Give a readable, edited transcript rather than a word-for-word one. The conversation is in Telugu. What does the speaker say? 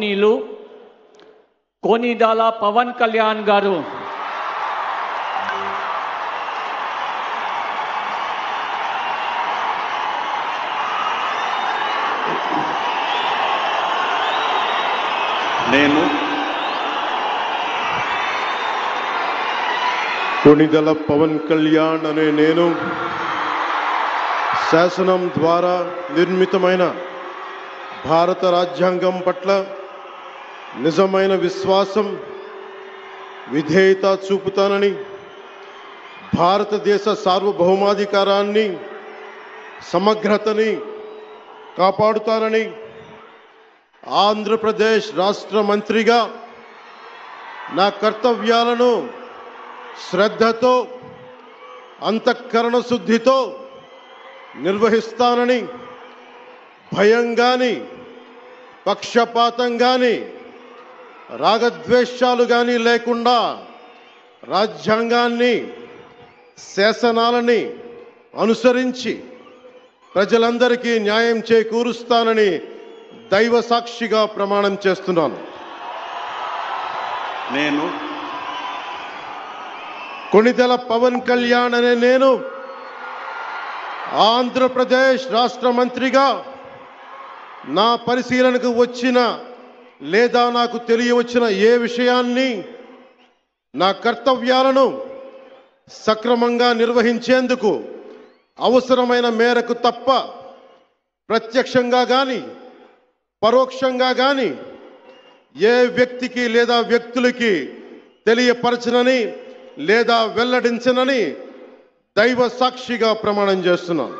నీలు కొనిదెల పవన్ కళ్యాణ్ గారు నేను కొనిదెల పవన్ కళ్యాణ్ అనే నేను శాసనం ద్వారా నిర్మితమైన భారత రాజ్యాంగం పట్ల నిజమైన విశ్వాసం విధేయత చూపుతానని, భారతదేశ సార్వభౌమాధికారాన్ని సమగ్రతని కాపాడుతానని, ఆంధ్రప్రదేశ్ రాష్ట్ర మంత్రిగా నా కర్తవ్యాలను శ్రద్ధతో అంతఃకరణ శుద్ధితో నిర్వహిస్తానని, భయం కానీ పక్షపాతం కానీ రాగద్వేషాలు కానీ లేకుండా రాజ్యాంగాన్ని శాసనాలని అనుసరించి ప్రజలందరికీ న్యాయం చేకూరుస్తానని దైవ సాక్షిగా ప్రమాణం చేస్తున్నాను. నేను కొనిదెల పవన్ కళ్యాణ్ అనే నేను ఆంధ్రప్రదేశ్ రాష్ట్ర మంత్రిగా నా పరిశీలనకు వచ్చిన లేదా నాకు తెలియవచ్చిన ఏ విషయాన్ని నా కర్తవ్యాలను సక్రమంగా నిర్వహించేందుకు అవసరమైన మేరకు తప్ప ప్రత్యక్షంగా కానీ పరోక్షంగా కానీ ఏ వ్యక్తికి లేదా వ్యక్తులకి తెలియపరచనని లేదా వెల్లడించనని దైవ సాక్షిగా ప్రమాణం చేస్తున్నాను.